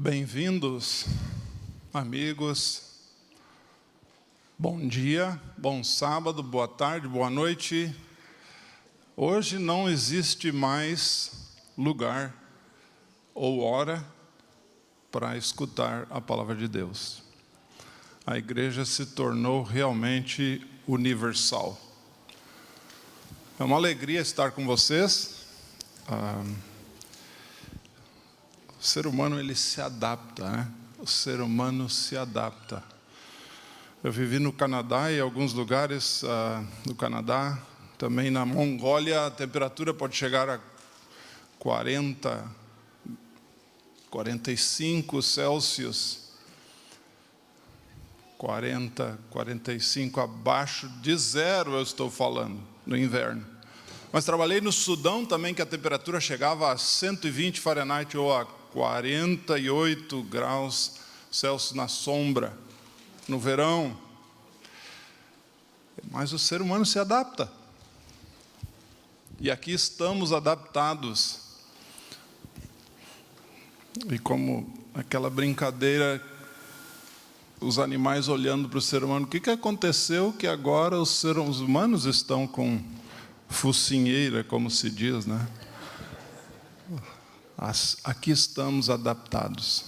Bem-vindos, amigos. Bom dia, bom sábado, boa tarde, boa noite. Hoje não existe mais lugar ou hora para escutar a palavra de Deus. A igreja se tornou realmente universal. É uma alegria estar com vocês. O ser humano, ele se adapta, né? O ser humano se adapta. Eu vivi no Canadá e em alguns lugares do Canadá, também na Mongólia, a temperatura pode chegar a 40, 45 Celsius. 40, 45, abaixo de zero eu estou falando, no inverno. Mas trabalhei no Sudão também, que a temperatura chegava a 120 Fahrenheit ou a 48 graus Celsius na sombra, no verão. Mas o ser humano se adapta. E aqui estamos adaptados. E como aquela brincadeira, os animais olhando para o ser humano, o que aconteceu que agora os seres humanos estão com focinheira, como se diz, né? Aqui estamos adaptados.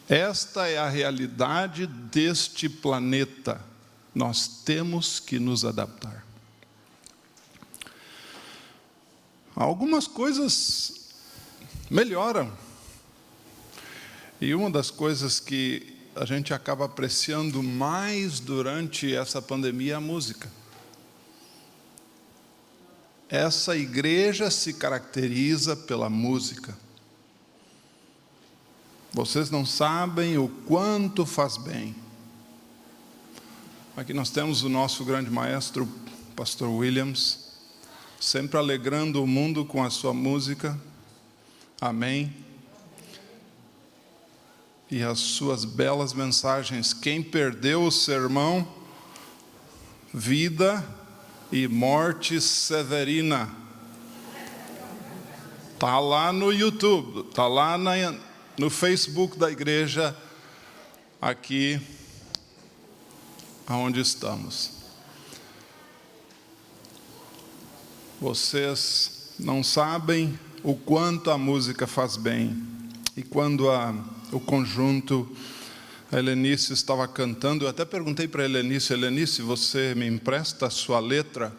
Esta é a realidade deste planeta. Nós temos que nos adaptar. Algumas coisas melhoram. E uma das coisas que a gente acaba apreciando mais durante essa pandemia é a música. Essa igreja se caracteriza pela música. Vocês não sabem o quanto faz bem. Aqui nós temos o nosso grande maestro, pastor Williams, sempre alegrando o mundo com a sua música. Amém. E as suas belas mensagens. Quem perdeu o sermão, vida e morte severina, está lá no YouTube, está lá no Facebook da igreja, aqui onde estamos. Vocês não sabem o quanto a música faz bem. E quando o conjunto, a Helenice estava cantando, eu até perguntei para a Helenice, você me empresta a sua letra?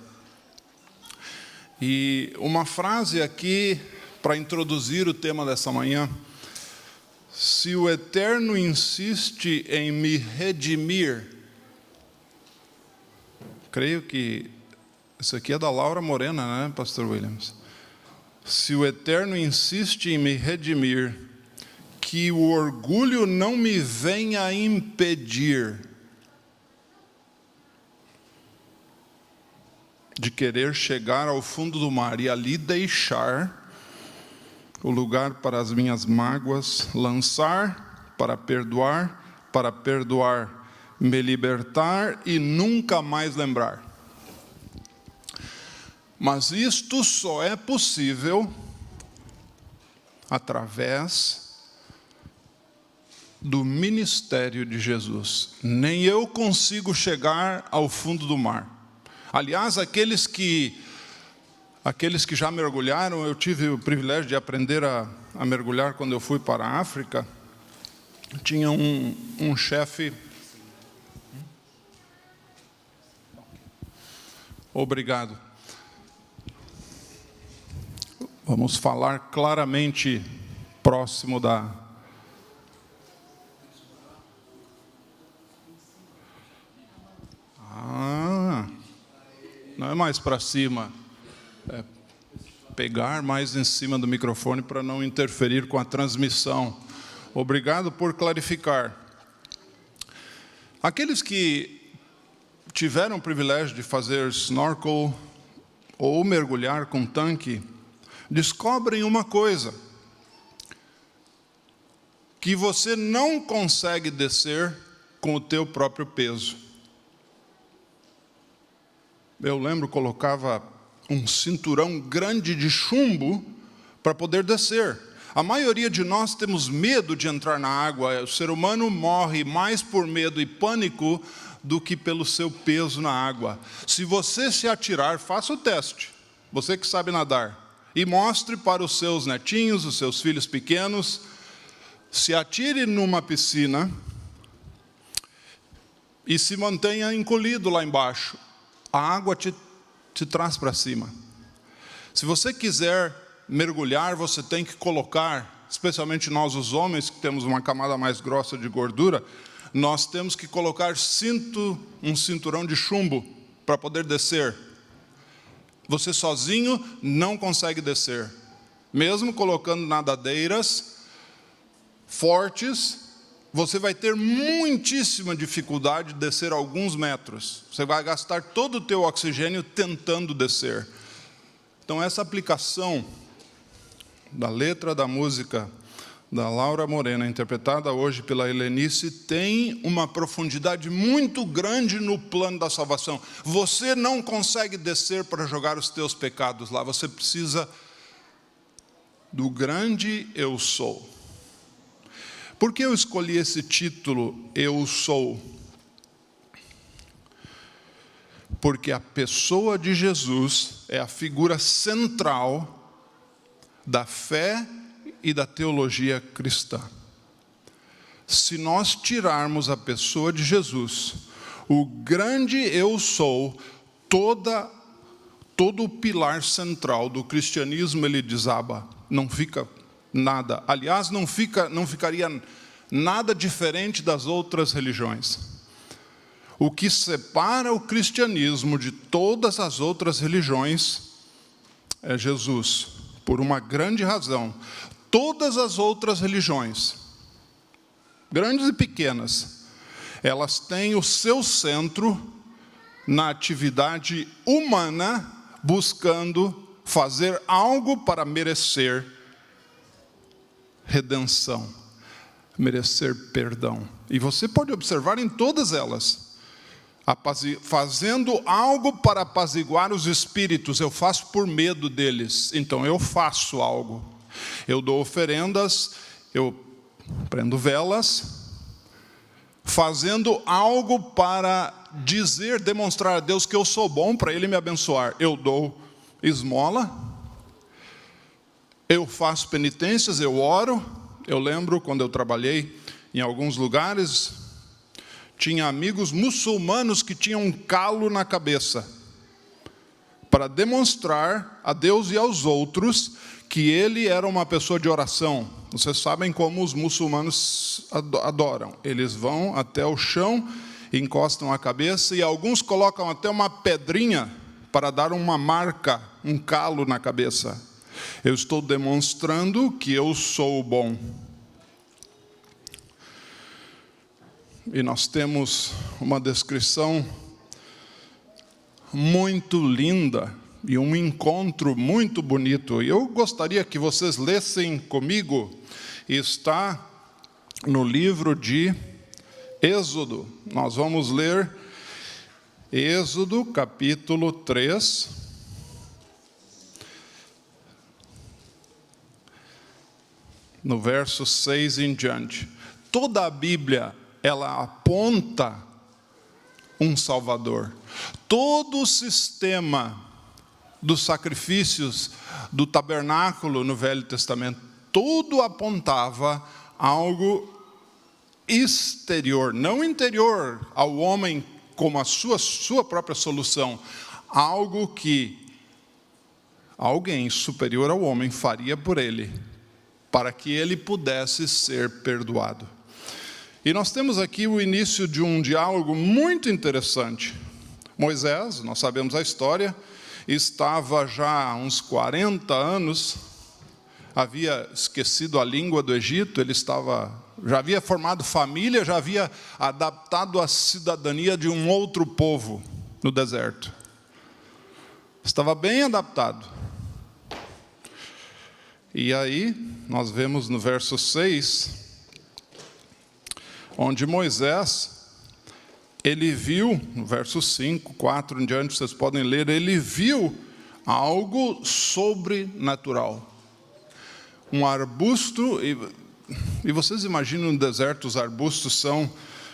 E uma frase aqui, para introduzir o tema dessa manhã: se o Eterno insiste em me redimir, creio que isso aqui é da Laura Morena, né, pastor Williams? Se o Eterno insiste em me redimir, que o orgulho não me venha impedir de querer chegar ao fundo do mar e ali deixar o lugar para as minhas mágoas, lançar para perdoar, me libertar e nunca mais lembrar. Mas isto só é possível através do ministério de Jesus. Nem eu consigo chegar ao fundo do mar. Aliás, aqueles que já mergulharam, eu tive o privilégio de aprender a mergulhar quando eu fui para a África. Tinha um chefe. Obrigado. Vamos falar claramente próximo da... não é mais para cima. É pegar mais em cima do microfone para não interferir com a transmissão. Obrigado por clarificar. Aqueles que tiveram o privilégio de fazer snorkel ou mergulhar com tanque, descobrem uma coisa: que você não consegue descer com o teu próprio peso. Eu lembro, colocava um cinturão grande de chumbo para poder descer. A maioria de nós temos medo de entrar na água. O ser humano morre mais por medo e pânico do que pelo seu peso na água. Se você se atirar, faça o teste. Você que sabe nadar. E mostre para os seus netinhos, os seus filhos pequenos. Se atire numa piscina e se mantenha encolhido lá embaixo. A água te traz para cima. Se você quiser mergulhar, você tem que colocar, especialmente nós os homens, que temos uma camada mais grossa de gordura, nós temos que colocar um cinturão de chumbo para poder descer. Você sozinho não consegue descer. Mesmo colocando nadadeiras fortes, você vai ter muitíssima dificuldade de descer alguns metros. Você vai gastar todo o teu oxigênio tentando descer. Então essa aplicação da letra da música da Laura Morena, interpretada hoje pela Helenice, tem uma profundidade muito grande no plano da salvação. Você não consegue descer para jogar os teus pecados lá, você precisa do grande eu sou. Por que eu escolhi esse título, Eu Sou? Porque a pessoa de Jesus é a figura central da fé e da teologia cristã. Se nós tirarmos a pessoa de Jesus, o grande eu sou, todo o pilar central do cristianismo, ele desaba, não fica nada. Aliás, não ficaria nada diferente das outras religiões. O que separa o cristianismo de todas as outras religiões é Jesus, por uma grande razão. Todas as outras religiões, grandes e pequenas, elas têm o seu centro na atividade humana, buscando fazer algo para merecer redenção, merecer perdão. E você pode observar em todas elas, fazendo algo para apaziguar os espíritos. Eu faço por medo deles, então eu faço algo. Eu dou oferendas, eu prendo velas, fazendo algo para demonstrar a Deus que eu sou bom, para Ele me abençoar. Eu dou esmola, eu faço penitências, eu oro. Eu lembro quando eu trabalhei em alguns lugares, tinha amigos muçulmanos que tinham um calo na cabeça, para demonstrar a Deus e aos outros que ele era uma pessoa de oração. Vocês sabem como os muçulmanos adoram. Eles vão até o chão, encostam a cabeça, e alguns colocam até uma pedrinha para dar uma marca, um calo na cabeça. Eu estou demonstrando que eu sou bom. E nós temos uma descrição muito linda e um encontro muito bonito. E eu gostaria que vocês lessem comigo. Está no livro de Êxodo. Nós vamos ler Êxodo, capítulo 3. No verso 6 em diante. Toda a Bíblia, ela aponta um Salvador. Todo o sistema dos sacrifícios do tabernáculo no Velho Testamento, tudo apontava algo exterior, não interior ao homem como a sua própria solução, algo que alguém superior ao homem faria por ele, para que ele pudesse ser perdoado. E nós temos aqui o início de um diálogo muito interessante. Moisés, nós sabemos a história, estava já há uns 40 anos, havia esquecido a língua do Egito, já havia formado família, já havia adaptado a cidadania de um outro povo no deserto. Estava bem adaptado. E aí, nós vemos no verso 6, onde Moisés, ele viu, no verso 5, 4 em diante, vocês podem ler, ele viu algo sobrenatural. um arbusto, e vocês imaginam no deserto, os arbustos são,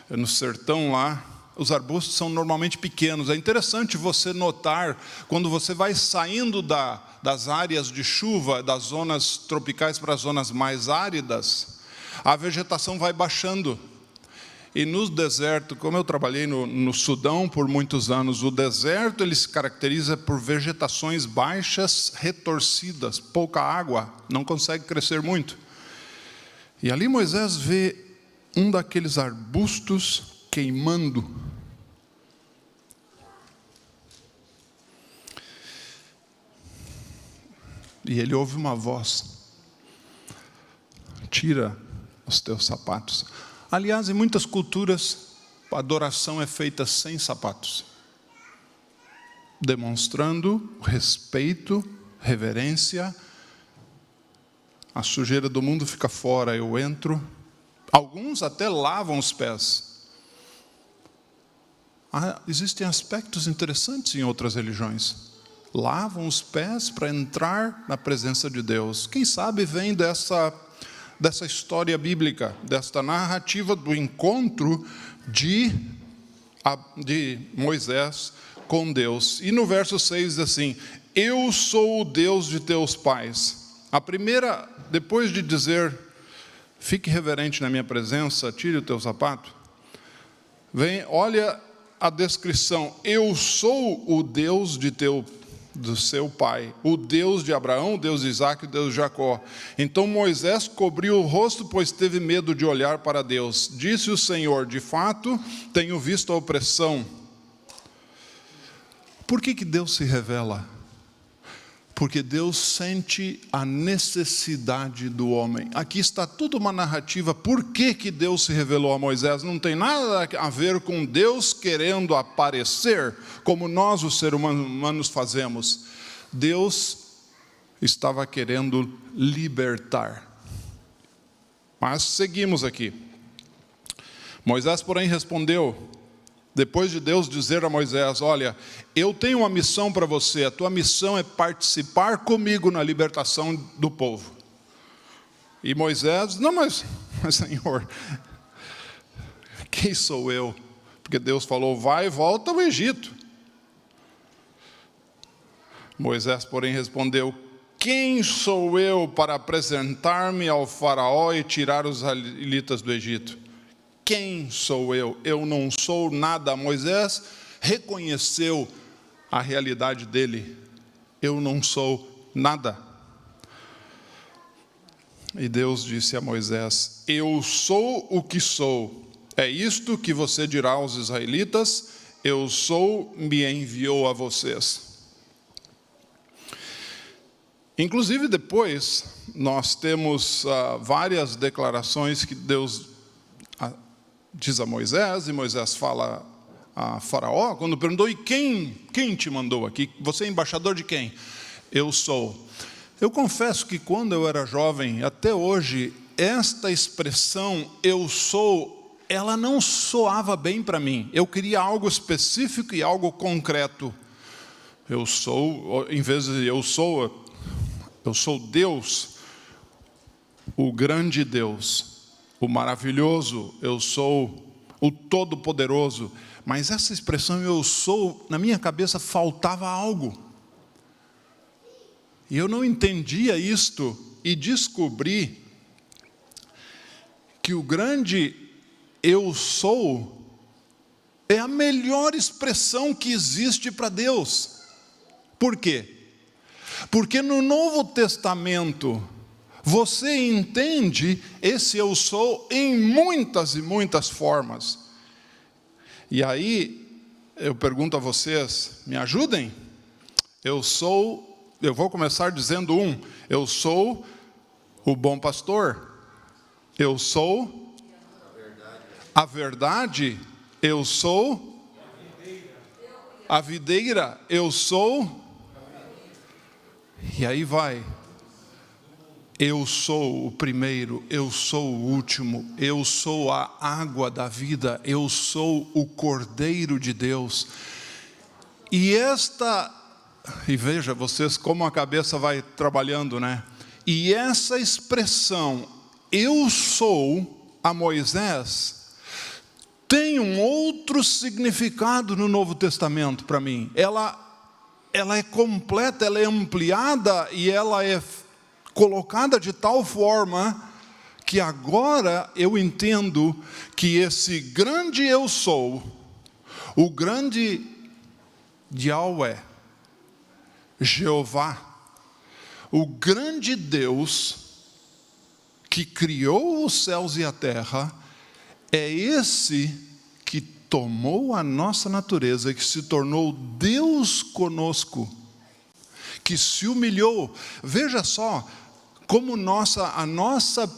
no sertão lá, os arbustos são normalmente pequenos. É interessante você notar, quando você vai saindo das áreas de chuva, das zonas tropicais para as zonas mais áridas, a vegetação vai baixando. E no deserto, como eu trabalhei no Sudão por muitos anos, o deserto ele se caracteriza por vegetações baixas, retorcidas, pouca água, não consegue crescer muito. E ali Moisés vê um daqueles arbustos queimando. E ele ouve uma voz: tira os teus sapatos. Aliás, em muitas culturas, a adoração é feita sem sapatos, demonstrando respeito, reverência. A sujeira do mundo fica fora, eu entro. Alguns até lavam os pés. Existem aspectos interessantes em outras religiões. Lavam os pés para entrar na presença de Deus. Quem sabe vem dessa história bíblica, desta narrativa do encontro de Moisés com Deus. E no verso 6 diz assim: eu sou o Deus de teus pais. A primeira, depois de dizer, fique reverente na minha presença, tire o teu sapato, olha a descrição: eu sou o Deus do seu pai, o Deus de Abraão, o Deus de Isaac, o Deus de Jacó. Então Moisés cobriu o rosto, pois teve medo de olhar para Deus. Disse o Senhor: de fato, tenho visto a opressão. Por que Deus se revela? Porque Deus sente a necessidade do homem. Aqui está toda uma narrativa. Por que Deus se revelou a Moisés? Não tem nada a ver com Deus querendo aparecer, como nós, os seres humanos, fazemos. Deus estava querendo libertar. Mas seguimos aqui. Moisés, porém, respondeu, depois de Deus dizer a Moisés: olha, eu tenho uma missão para você, a tua missão é participar comigo na libertação do povo. E Moisés: não, mas Senhor, quem sou eu? Porque Deus falou: vai e volta ao Egito. Moisés, porém, respondeu: quem sou eu para apresentar-me ao faraó e tirar os israelitas do Egito? Quem sou eu? Eu não sou nada. Moisés reconheceu a realidade dele. Eu não sou nada. E Deus disse a Moisés: eu sou o que sou. É isto que você dirá aos israelitas: eu sou, me enviou a vocês. Inclusive depois, nós temos várias declarações que Deus diz a Moisés, e Moisés fala a Faraó, quando perguntou: e quem te mandou aqui? Você é embaixador de quem? Eu sou. Eu confesso que quando eu era jovem, até hoje, esta expressão, eu sou, ela não soava bem para mim. Eu queria algo específico e algo concreto. Eu sou, em vez de eu sou Deus, o grande Deus, o maravilhoso, eu sou o todo-poderoso. Mas essa expressão eu sou, na minha cabeça faltava algo. E eu não entendia isto e descobri que o grande eu sou é a melhor expressão que existe para Deus. Por quê? Porque no Novo Testamento você entende esse eu sou em muitas e muitas formas. E aí, eu pergunto a vocês, me ajudem? Eu vou começar dizendo eu sou o bom pastor. Eu sou a verdade. Eu sou a videira. Eu sou. E aí vai. Eu sou o primeiro, eu sou o último, eu sou a água da vida, eu sou o Cordeiro de Deus. E veja vocês como a cabeça vai trabalhando, né? E essa expressão, eu sou, a Moisés, tem um outro significado no Novo Testamento para mim. Ela é completa, ela é ampliada e ela é colocada de tal forma que agora eu entendo que esse grande eu sou, o grande Yahweh, Jeová, o grande Deus que criou os céus e a terra, é esse que tomou a nossa natureza, que se tornou Deus conosco, que se humilhou. Veja só como a nossa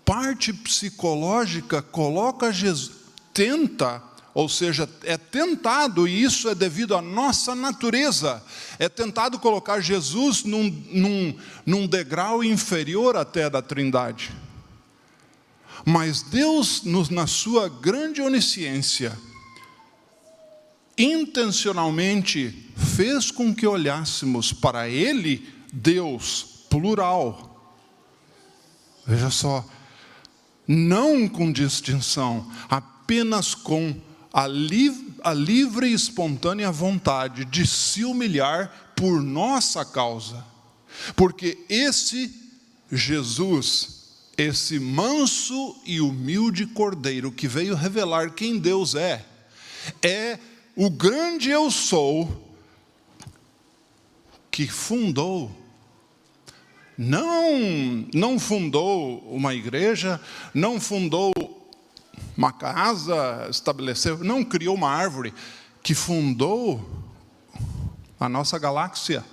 parte psicológica coloca Jesus, tenta, ou seja, é tentado, e isso é devido à nossa natureza, é tentado colocar Jesus num degrau inferior até da Trindade. Mas Deus, na sua grande onisciência, intencionalmente fez com que olhássemos para Ele, Deus, plural. Veja só, não com distinção, apenas com a livre e espontânea vontade de se humilhar por nossa causa. Porque esse Jesus, esse manso e humilde Cordeiro que veio revelar quem Deus é o grande eu sou que fundou. Não fundou uma igreja, não fundou uma casa, estabeleceu, não criou uma árvore, que fundou a nossa galáxia,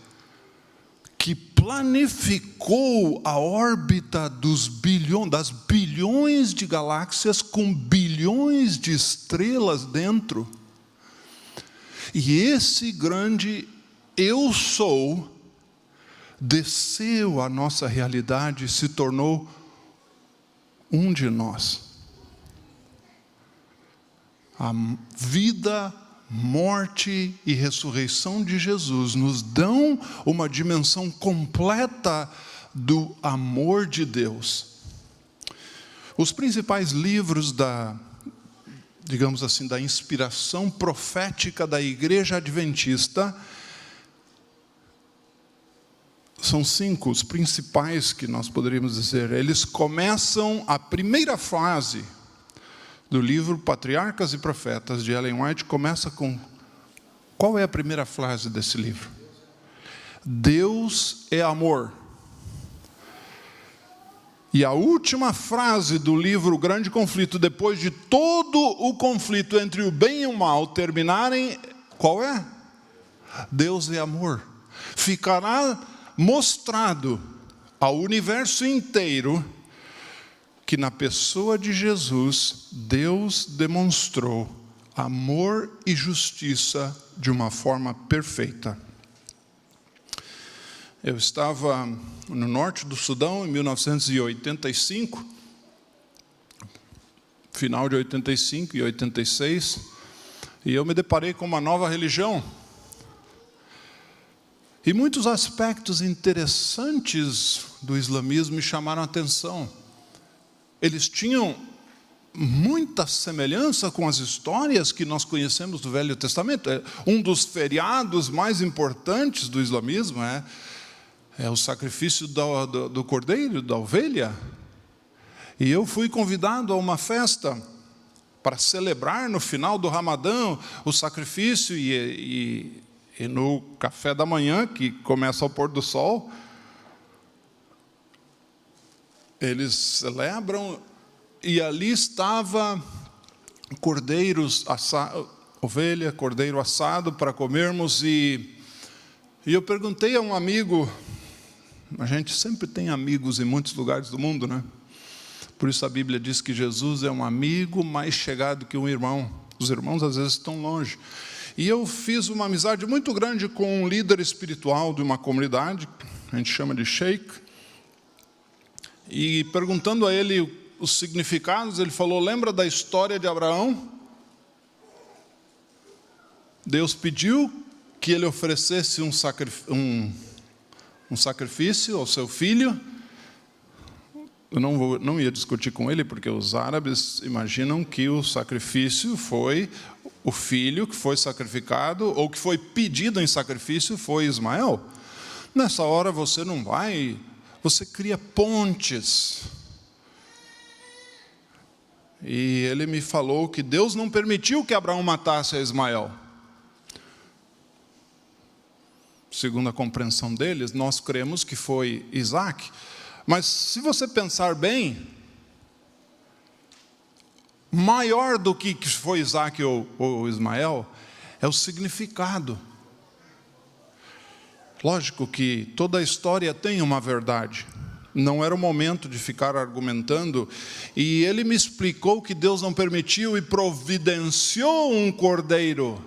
que planificou a órbita das bilhões de galáxias com bilhões de estrelas dentro. E esse grande eu sou desceu à nossa realidade e se tornou um de nós. A vida, morte e ressurreição de Jesus nos dão uma dimensão completa do amor de Deus. Os principais livros digamos assim, da inspiração profética da Igreja Adventista são 5, os principais que nós poderíamos dizer. Eles começam a primeira fase do livro Patriarcas e Profetas, de Ellen White, começa com... Qual é a primeira frase desse livro? Deus é amor. E a última frase do livro O Grande Conflito, depois de todo o conflito entre o bem e o mal terminarem, qual é? Deus é amor. Ficará mostrado ao universo inteiro que na pessoa de Jesus, Deus demonstrou amor e justiça de uma forma perfeita. Eu estava no norte do Sudão em 1985, final de 85 e 86, e eu me deparei com uma nova religião. E muitos aspectos interessantes do islamismo me chamaram a atenção. Eles tinham muita semelhança com as histórias que nós conhecemos do Velho Testamento. Um dos feriados mais importantes do islamismo é o sacrifício do cordeiro, da ovelha. E eu fui convidado a uma festa para celebrar no final do Ramadã o sacrifício e no café da manhã, que começa ao pôr do sol, eles celebram, e ali estava cordeiros ovelha, cordeiro assado para comermos, e eu perguntei a um amigo, a gente sempre tem amigos em muitos lugares do mundo, né? Por isso a Bíblia diz que Jesus é um amigo mais chegado que um irmão. Os irmãos às vezes estão longe. E eu fiz uma amizade muito grande com um líder espiritual de uma comunidade, a gente chama de sheik, e perguntando a ele os significados, ele falou: lembra da história de Abraão? Deus pediu que ele oferecesse um sacrifício ao seu filho, eu não ia discutir com ele, porque os árabes imaginam que o sacrifício foi o filho que foi sacrificado, ou que foi pedido em sacrifício, foi Ismael. Nessa hora você não vai, você cria pontes. E ele me falou que Deus não permitiu que Abraão matasse a Ismael. Segundo a compreensão deles, nós cremos que foi Isaac. Mas se você pensar bem, maior do que foi Isaac ou Ismael, é o significado. Lógico que toda a história tem uma verdade. Não era o momento de ficar argumentando. E ele me explicou que Deus não permitiu e providenciou um cordeiro.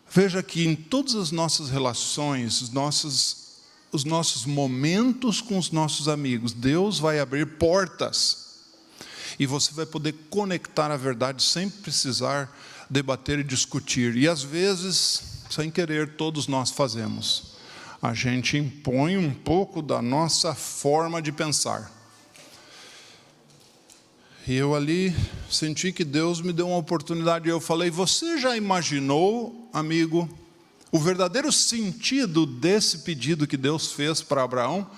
Veja que em todas as nossas relações, os nossos momentos com os nossos amigos, Deus vai abrir portas. E você vai poder conectar a verdade sem precisar debater e discutir. E às vezes, sem querer, todos nós fazemos. A gente impõe um pouco da nossa forma de pensar. E eu ali senti que Deus me deu uma oportunidade. Eu falei, você já imaginou, amigo, o verdadeiro sentido desse pedido que Deus fez para Abraão?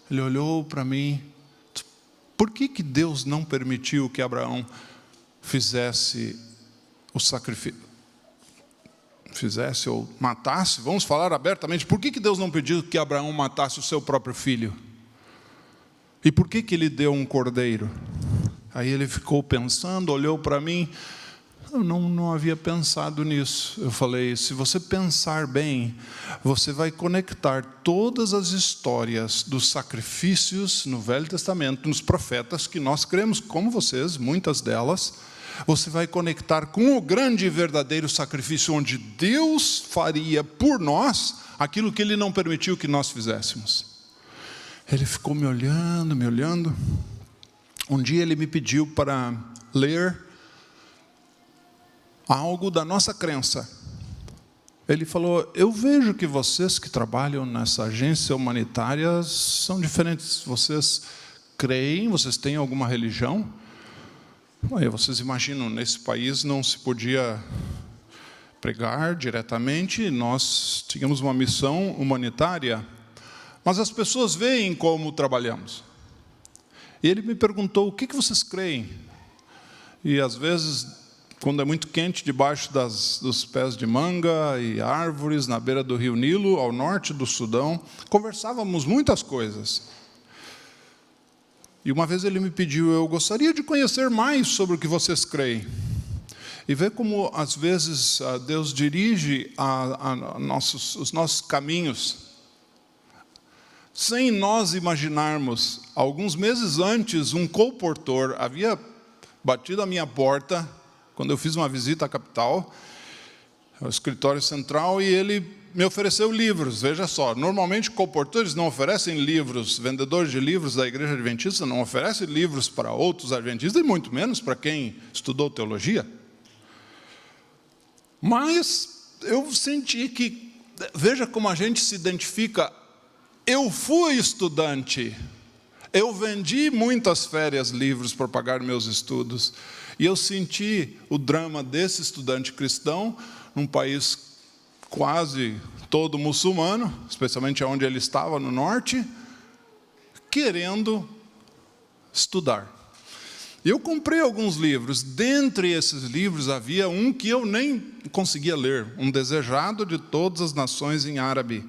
Ele olhou para mim. Por que Deus não permitiu que Abraão fizesse o sacrifício? Fizesse ou matasse? Vamos falar abertamente. Por que Deus não pediu que Abraão matasse o seu próprio filho? E por que ele deu um cordeiro? Aí ele ficou pensando, olhou para mim. Eu não havia pensado nisso. Eu falei, se você pensar bem, você vai conectar todas as histórias dos sacrifícios no Velho Testamento, nos profetas, que nós cremos, como vocês, muitas delas, você vai conectar com o grande e verdadeiro sacrifício, onde Deus faria por nós aquilo que Ele não permitiu que nós fizéssemos. Ele ficou me olhando. Um dia ele me pediu para ler algo da nossa crença. Ele falou, eu vejo que vocês que trabalham nessa agência humanitária são diferentes. Vocês creem, vocês têm alguma religião? Aí vocês imaginam, nesse país não se podia pregar diretamente, nós tínhamos uma missão humanitária, mas as pessoas veem como trabalhamos. E ele me perguntou, o que vocês creem? E às vezes, quando é muito quente, debaixo dos pés de manga e árvores, na beira do rio Nilo, ao norte do Sudão, conversávamos muitas coisas. E uma vez ele me pediu, eu gostaria de conhecer mais sobre o que vocês creem. E ver como, às vezes, Deus dirige os nossos caminhos, sem nós imaginarmos. Alguns meses antes, um colportor havia batido a minha porta, quando eu fiz uma visita à capital, ao escritório central, e ele me ofereceu livros. Veja só, normalmente colportores não oferecem livros, vendedores de livros da igreja adventista não oferecem livros para outros adventistas, e muito menos para quem estudou teologia. Mas eu senti que, veja como a gente se identifica. Eu fui estudante, eu vendi muitas férias livres para pagar meus estudos, e eu senti o drama desse estudante cristão, num país quase todo muçulmano, especialmente onde ele estava, no norte, querendo estudar. Eu comprei alguns livros. Dentre esses livros havia um que eu nem conseguia ler, um desejado de todas as nações em árabe.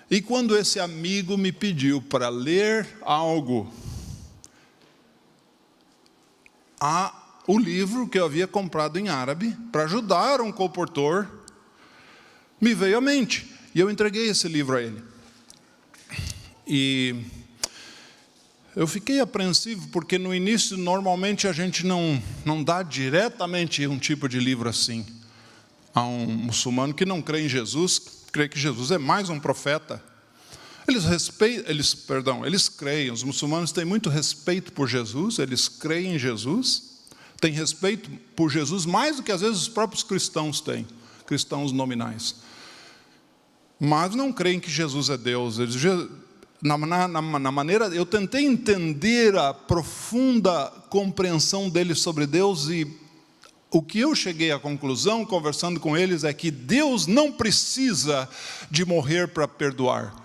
E quando esse amigo me pediu para ler algo, o livro que eu havia comprado em árabe, para ajudar um colportor, me veio à mente. E eu entreguei esse livro a ele. E eu fiquei apreensivo, porque no início, normalmente, a gente não dá diretamente um tipo de livro assim a um muçulmano que não crê em Jesus, crê que Jesus é mais um profeta. Eles creem, os muçulmanos têm muito respeito por Jesus, eles creem em Jesus, têm respeito por Jesus mais do que às vezes os próprios cristãos têm, cristãos nominais. Mas não creem que Jesus é Deus. na maneira, eu tentei entender a profunda compreensão deles sobre Deus, e o que eu cheguei à conclusão, conversando com eles, é que Deus não precisa de morrer para perdoar.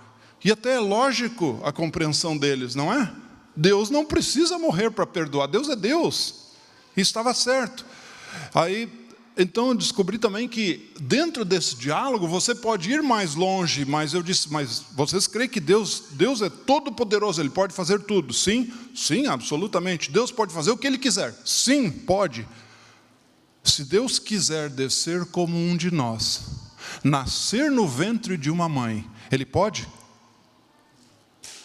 E até é lógico a compreensão deles, não é? Deus não precisa morrer para perdoar, Deus é Deus, e estava certo. Então eu descobri também que dentro desse diálogo você pode ir mais longe, mas eu disse, mas vocês creem que Deus é todo poderoso, Ele pode fazer tudo? Sim, sim, absolutamente. Deus pode fazer o que Ele quiser? Sim, pode. Se Deus quiser descer como um de nós, nascer no ventre de uma mãe, Ele pode?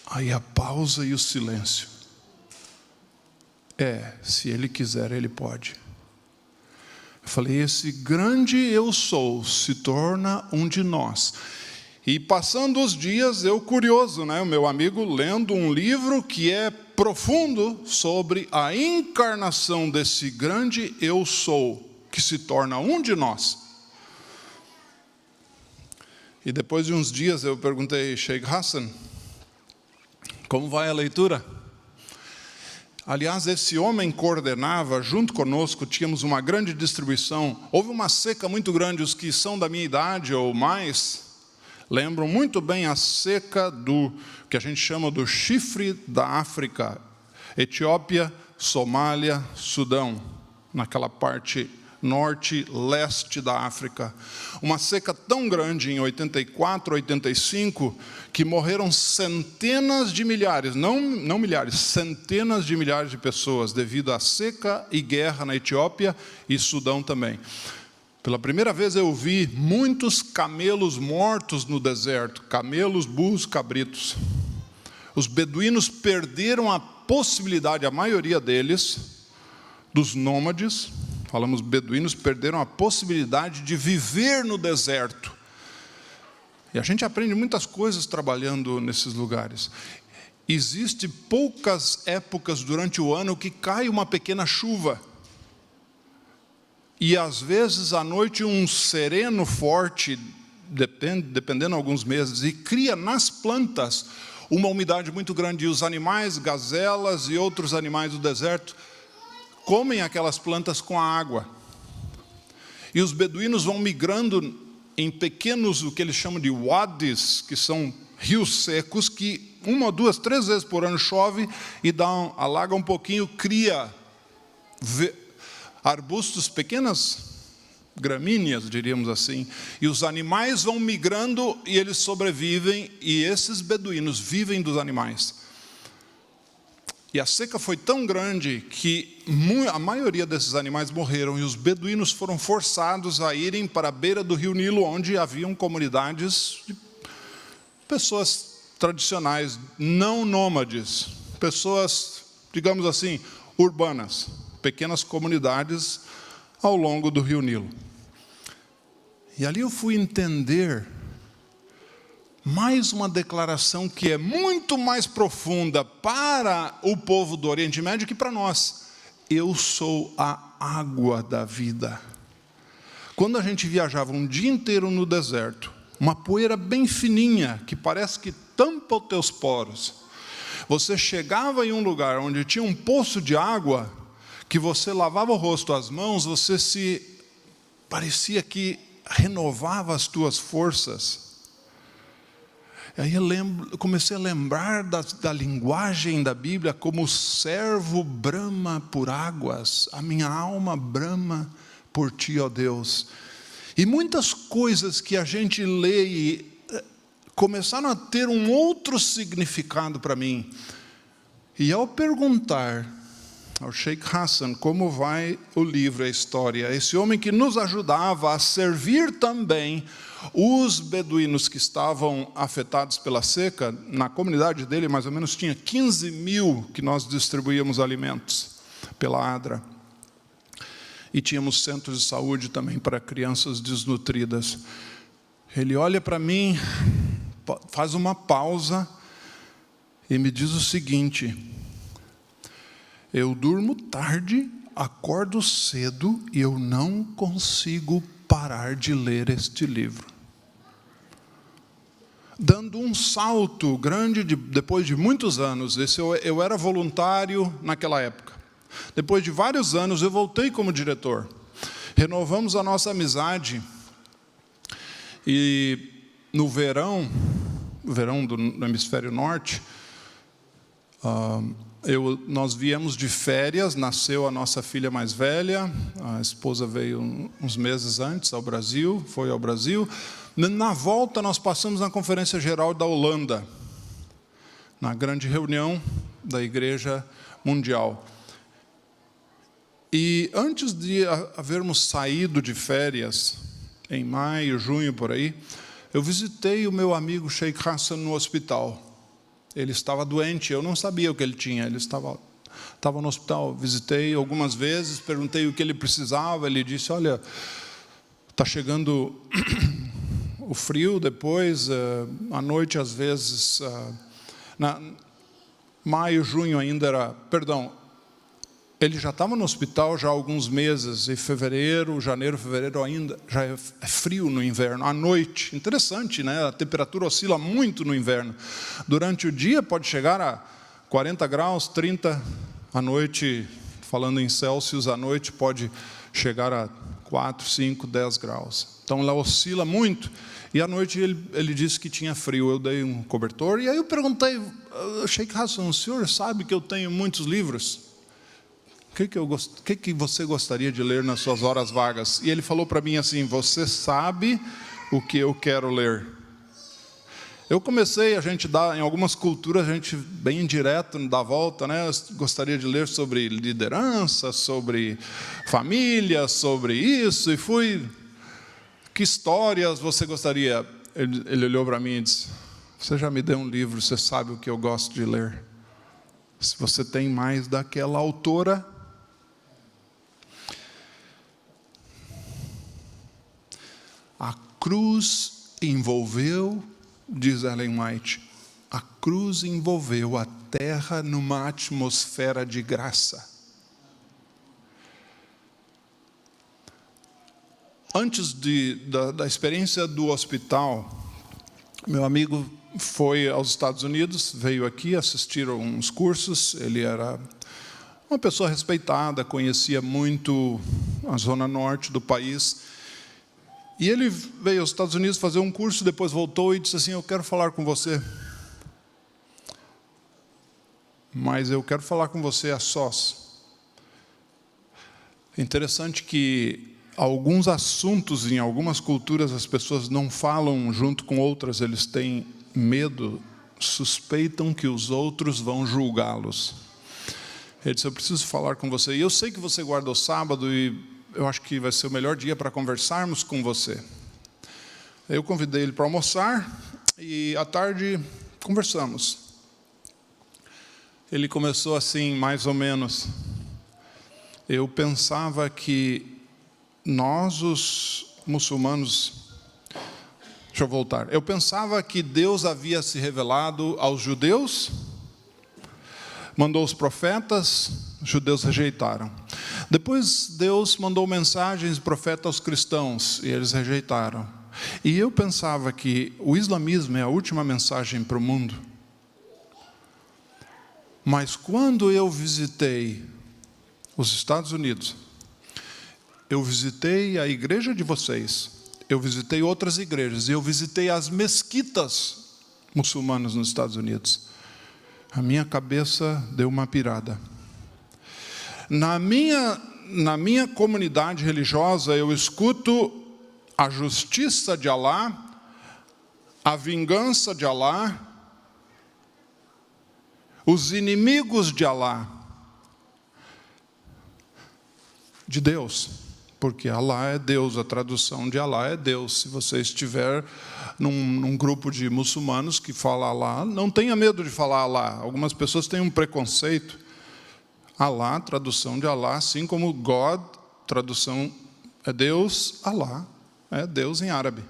Aí a pausa e o silêncio. Se Ele quiser, Ele pode. Eu falei, esse grande eu sou se torna um de nós. E passando os dias, eu curioso, o meu amigo lendo um livro que é profundo sobre a encarnação desse grande eu sou, que se torna um de nós. E depois de uns dias eu perguntei, Sheikh Hassan, como vai a leitura? Aliás, esse homem coordenava, junto conosco, tínhamos uma grande distribuição. Houve uma seca muito grande, os que são da minha idade ou mais, lembram muito bem a seca do que a gente chama do chifre da África. Etiópia, Somália, Sudão, naquela parte norte-leste da África. Uma seca tão grande em 84, 85, que morreram centenas de milhares, não milhares, centenas de milhares de pessoas devido à seca e guerra na Etiópia e Sudão também. Pela primeira vez eu vi muitos camelos mortos no deserto, camelos, burros, cabritos. Os beduínos perderam a possibilidade, a maioria deles, dos nômades, falamos beduínos, perderam a possibilidade de viver no deserto. E a gente aprende muitas coisas trabalhando nesses lugares. Existem poucas épocas durante o ano que cai uma pequena chuva. E às vezes à noite um sereno forte, dependendo de alguns meses, e cria nas plantas uma umidade muito grande. E os animais, gazelas e outros animais do deserto, comem aquelas plantas com a água. E os beduínos vão migrando em pequenos, o que eles chamam de wadis, que são rios secos, que 1, 2, 3 vezes por ano chove e alaga um pouquinho, cria arbustos, pequenas gramíneas, diríamos assim. E os animais vão migrando e eles sobrevivem, e esses beduínos vivem dos animais. E a seca foi tão grande que a maioria desses animais morreram, e os beduínos foram forçados a irem para a beira do rio Nilo, onde haviam comunidades de pessoas tradicionais, não nômades, pessoas, digamos assim, urbanas, pequenas comunidades ao longo do rio Nilo. E ali eu fui entender mais uma declaração que é muito mais profunda para o povo do Oriente Médio que para nós. Eu sou a água da vida. Quando a gente viajava um dia inteiro no deserto, uma poeira bem fininha, que parece que tampa os teus poros, você chegava em um lugar onde tinha um poço de água, que você lavava o rosto, as mãos, parecia que renovava as tuas forças. Aí eu comecei a lembrar da linguagem da Bíblia, como o servo brama por águas, a minha alma brama por ti, ó Deus. E muitas coisas que a gente lê começaram a ter um outro significado para mim. E ao perguntar ao Sheikh Hassan como vai o livro, a história, esse homem que nos ajudava a servir também os beduínos que estavam afetados pela seca, na comunidade dele mais ou menos tinha 15 mil que nós distribuíamos alimentos pela ADRA. E tínhamos centros de saúde também para crianças desnutridas. Ele olha para mim, faz uma pausa e me diz o seguinte: eu durmo tarde, acordo cedo e eu não consigo parar de ler este livro. dando um salto grande depois de muitos anos. Eu era voluntário naquela época. Depois de vários anos, eu voltei como diretor. Renovamos a nossa amizade. E no verão do hemisfério norte, nós viemos de férias, nasceu a nossa filha mais velha, a esposa veio uns meses antes foi ao Brasil. Na volta, nós passamos na Conferência Geral da Holanda, na grande reunião da Igreja Mundial. E antes de havermos saído de férias, em maio, junho, por aí, eu visitei o meu amigo Sheikh Hassan no hospital. Ele estava doente, eu não sabia o que ele tinha, ele estava no hospital. Visitei algumas vezes, perguntei o que ele precisava, ele disse, olha, está chegando o frio depois, à noite às vezes, maio, junho ainda era, ele já estava no hospital já há alguns meses, e janeiro, fevereiro ainda, já é frio no inverno, à noite. Interessante, né? A temperatura oscila muito no inverno. Durante o dia pode chegar a 40 graus, 30, à noite, falando em Celsius, à noite pode chegar a 4, 5, 10 graus. Então ela oscila muito, e à noite ele disse que tinha frio, eu dei um cobertor, e aí eu perguntei, Sheikh Hassan, o senhor sabe que eu tenho muitos livros? O que você gostaria de ler nas suas horas vagas? E ele falou para mim assim, você sabe o que eu quero ler. Eu comecei, em algumas culturas, a gente bem direto, dá volta, né? Eu gostaria de ler sobre liderança, sobre família, sobre isso, e fui, que histórias você gostaria? Ele olhou para mim e disse, você já me deu um livro, você sabe o que eu gosto de ler. Se você tem mais daquela autora, a cruz envolveu, diz Ellen White, a cruz envolveu a terra numa atmosfera de graça. Antes da experiência do hospital, meu amigo foi aos Estados Unidos, veio aqui assistir uns cursos, ele era uma pessoa respeitada, conhecia muito a zona norte do país. E ele veio aos Estados Unidos fazer um curso, depois voltou e disse assim, eu quero falar com você. Mas eu quero falar com você a sós. Interessante que alguns assuntos, em algumas culturas, as pessoas não falam junto com outras, eles têm medo, suspeitam que os outros vão julgá-los. Ele disse, eu preciso falar com você. E eu sei que você guarda o sábado e eu acho que vai ser o melhor dia para conversarmos com você. Eu convidei ele para almoçar e à tarde conversamos. Ele começou assim, mais ou menos. Eu pensava que nós, os muçulmanos... Deixa eu voltar. Eu pensava que Deus havia se revelado aos judeus, mandou os profetas, os judeus rejeitaram. Depois Deus mandou mensagens de profeta aos cristãos, e eles rejeitaram. E eu pensava que o islamismo é a última mensagem para o mundo. Mas quando eu visitei os Estados Unidos, eu visitei a igreja de vocês, eu visitei outras igrejas, e eu visitei as mesquitas muçulmanas nos Estados Unidos. A minha cabeça deu uma pirada. Na minha comunidade religiosa, eu escuto a justiça de Alá, a vingança de Alá, os inimigos de Alá, de Deus, porque Alá é Deus, a tradução de Alá é Deus. Se você estiver num grupo de muçulmanos que fala Alá, não tenha medo de falar Alá. Algumas pessoas têm um preconceito. Alá, tradução de Alá, assim como God, tradução é Deus, Alá, é Deus em árabe.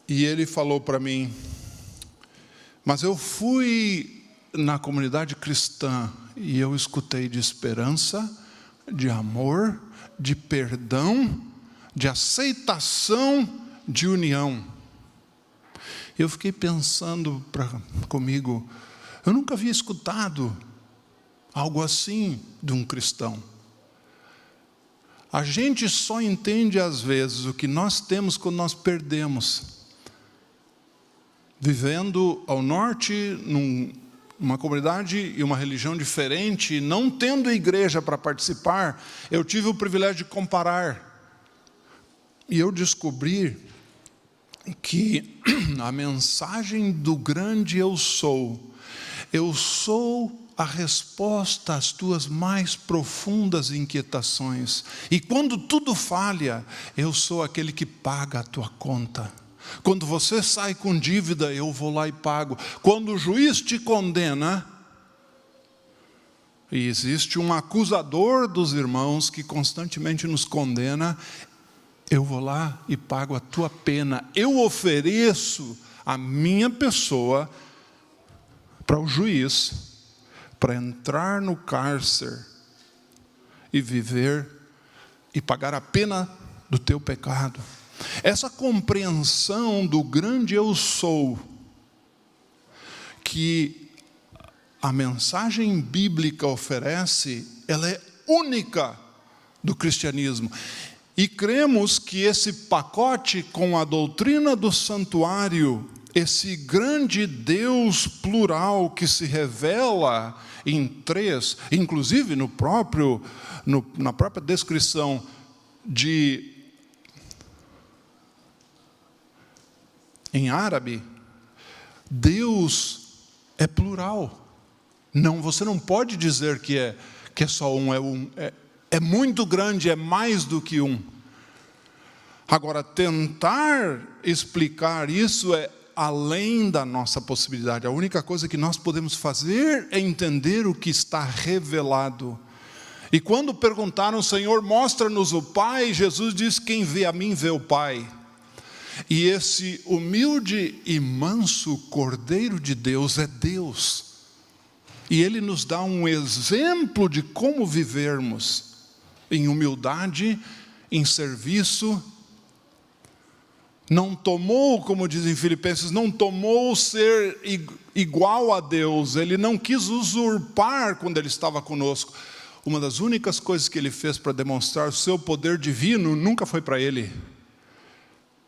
E ele falou para mim, mas eu fui na comunidade cristã e eu escutei de esperança, de amor, de perdão, de aceitação de união. Eu fiquei pensando comigo, eu nunca havia escutado algo assim de um cristão. A gente só entende às vezes o que nós temos quando nós perdemos. Vivendo ao norte, numa comunidade e uma religião diferente, não tendo igreja para participar, eu tive o privilégio de comparar. E eu descobri que a mensagem do grande eu sou a resposta às tuas mais profundas inquietações. E quando tudo falha, eu sou aquele que paga a tua conta. Quando você sai com dívida, eu vou lá e pago. Quando o juiz te condena, e existe um acusador dos irmãos que constantemente nos condena, eu vou lá e pago a tua pena. Eu ofereço a minha pessoa para o juiz, para entrar no cárcere e viver e pagar a pena do teu pecado. Essa compreensão do grande eu sou, que a mensagem bíblica oferece, ela é única do cristianismo. E cremos que esse pacote com a doutrina do santuário, esse grande Deus plural que se revela em três, inclusive na própria descrição em árabe, Deus é plural. Não, você não pode dizer que é só um, é muito grande, é mais do que um. Agora, tentar explicar isso é além da nossa possibilidade. A única coisa que nós podemos fazer é entender o que está revelado. E quando perguntaram, Senhor, mostra-nos o Pai, Jesus disse, quem vê a mim vê o Pai. E esse humilde e manso Cordeiro de Deus é Deus. E Ele nos dá um exemplo de como vivermos em humildade, em serviço. Não tomou, como dizem Filipenses, não tomou ser igual a Deus. Ele não quis usurpar quando Ele estava conosco. Uma das únicas coisas que Ele fez para demonstrar o seu poder divino nunca foi para Ele.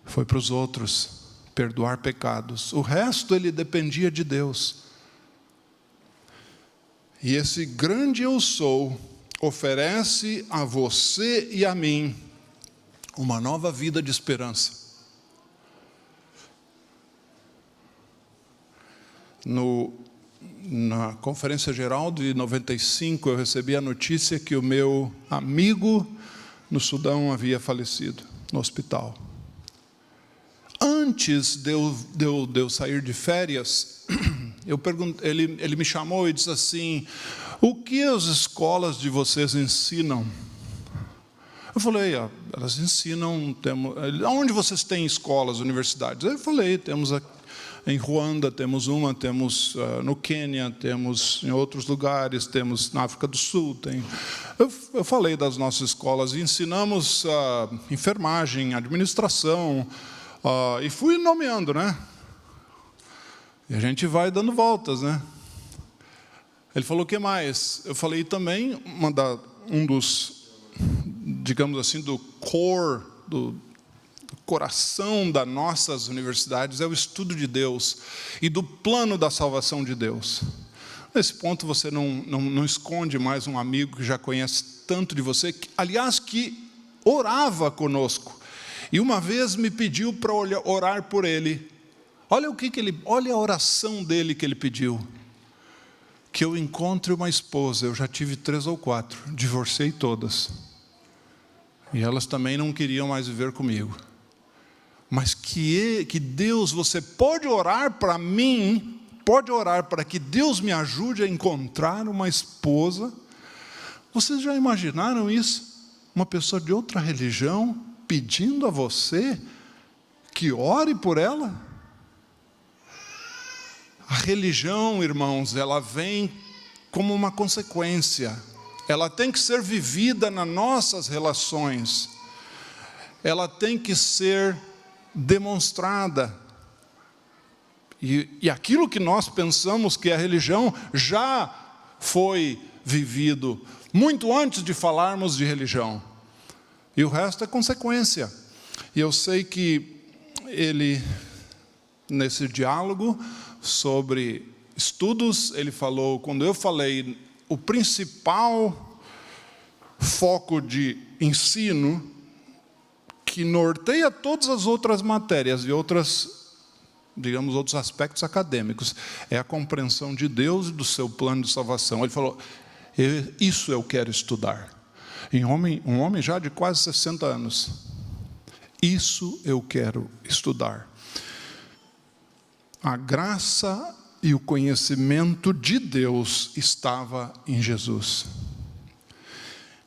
Foi para os outros, perdoar pecados. O resto Ele dependia de Deus. E esse grande eu sou oferece a você e a mim uma nova vida de esperança. Na conferência geral de 95, eu recebi a notícia que o meu amigo no Sudão havia falecido no hospital. Antes de eu sair de férias, ele me chamou e disse assim, o que as escolas de vocês ensinam? Eu falei, elas ensinam, onde vocês têm escolas, universidades? Eu falei, temos em Ruanda, temos uma, temos no Quênia, temos em outros lugares, temos na África do Sul. Eu falei das nossas escolas, ensinamos enfermagem, administração, e fui nomeando, né? E a gente vai dando voltas, né? Ele falou, o que mais? Eu falei também, um dos, digamos assim, do core, do coração das nossas universidades é o estudo de Deus e do plano da salvação de Deus. Nesse ponto você não esconde mais um amigo que já conhece tanto de você, aliás, que orava conosco. E uma vez me pediu para orar por ele. Olha olha a oração dele que ele pediu. Que eu encontre uma esposa. Eu já tive 3 ou 4, divorciei todas. E elas também não queriam mais viver comigo. Mas que Deus, você pode orar para mim, pode orar para que Deus me ajude a encontrar uma esposa. Vocês já imaginaram isso? Uma pessoa de outra religião pedindo a você que ore por ela? A religião, irmãos, ela vem como uma consequência. Ela tem que ser vivida nas nossas relações. Ela tem que ser demonstrada. E aquilo que nós pensamos que é a religião já foi vivido muito antes de falarmos de religião. E o resto é consequência. E eu sei que ele, nesse diálogo sobre estudos, ele falou, quando eu falei, o principal foco de ensino que norteia todas as outras matérias e outros aspectos acadêmicos, é a compreensão de Deus e do seu plano de salvação. Ele falou, isso eu quero estudar. Um homem já de quase 60 anos. Isso eu quero estudar. A graça e o conhecimento de Deus estava em Jesus.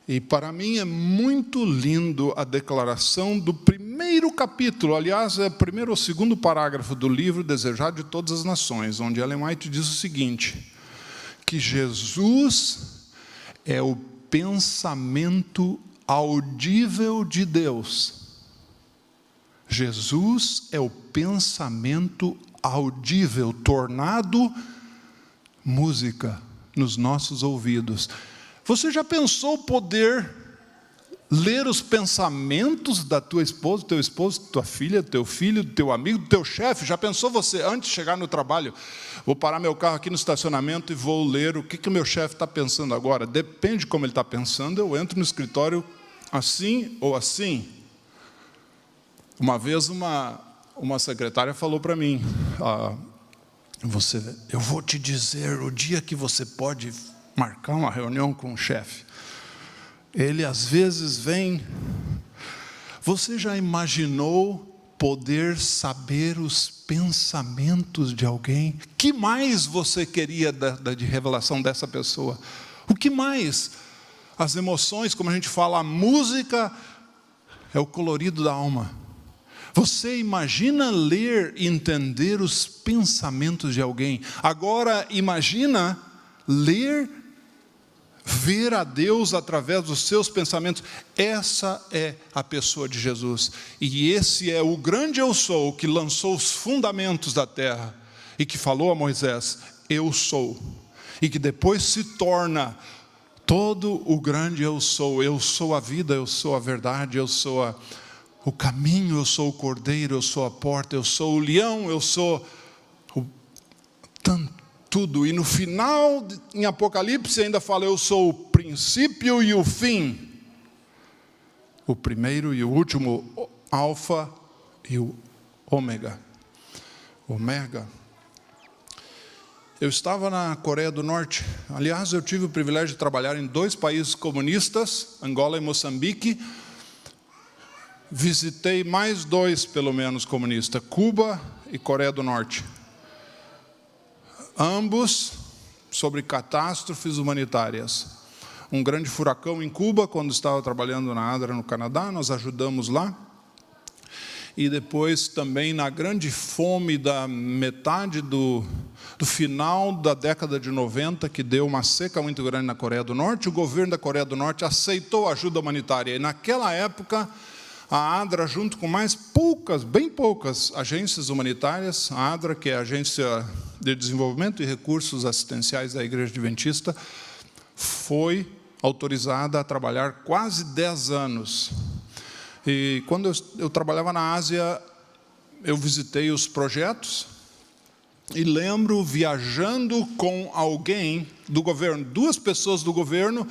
E para mim é muito lindo a declaração do primeiro capítulo, aliás, é o primeiro ou segundo parágrafo do livro Desejado de Todas as Nações, onde Ellen White diz o seguinte, que Jesus é o pensamento audível de Deus. Jesus é o pensamento audível, tornado música nos nossos ouvidos. Você já pensou poder ler os pensamentos da tua esposa, do teu esposo, da tua filha, do teu filho, do teu amigo, do teu chefe? Já pensou você, antes de chegar no trabalho, vou parar meu carro aqui no estacionamento e vou ler o que o meu chefe está pensando agora? Depende de como ele está pensando, eu entro no escritório assim ou assim. Uma vez uma secretária falou para mim, eu vou te dizer o dia que você pode marcar uma reunião com o chefe. Ele às vezes vem. Você já imaginou poder saber os pensamentos de alguém? Que mais você queria de revelação dessa pessoa? O que mais? As emoções, como a gente fala, a música é o colorido da alma. Você imagina ler e entender os pensamentos de alguém? Agora imagina ler, ver a Deus através dos seus pensamentos. Essa é a pessoa de Jesus. E esse é o grande eu sou, que lançou os fundamentos da terra. E que falou a Moisés, eu sou. E que depois se torna todo o grande eu sou. Eu sou a vida, eu sou a verdade, eu sou o caminho, eu sou o cordeiro, eu sou a porta, eu sou o leão, eu sou tudo. E no final, em Apocalipse, ainda fala, eu sou o princípio e o fim. O primeiro e o último, alfa e o ômega. Eu estava na Coreia do Norte. Aliás, eu tive o privilégio de trabalhar em 2 países comunistas, Angola e Moçambique. Visitei mais 2, pelo menos, comunistas, Cuba e Coreia do Norte. Ambos sobre catástrofes humanitárias. Um grande furacão em Cuba, quando estava trabalhando na ADRA no Canadá, nós ajudamos lá. E depois também na grande fome da metade do final da década de 90, que deu uma seca muito grande na Coreia do Norte, o governo da Coreia do Norte aceitou a ajuda humanitária. E naquela época, a ADRA, junto com bem poucas agências humanitárias, a ADRA, que é a Agência de Desenvolvimento e Recursos Assistenciais da Igreja Adventista, foi autorizada a trabalhar quase 10 anos. E quando eu trabalhava na Ásia, eu visitei os projetos e lembro viajando com alguém do governo. 2 pessoas do governo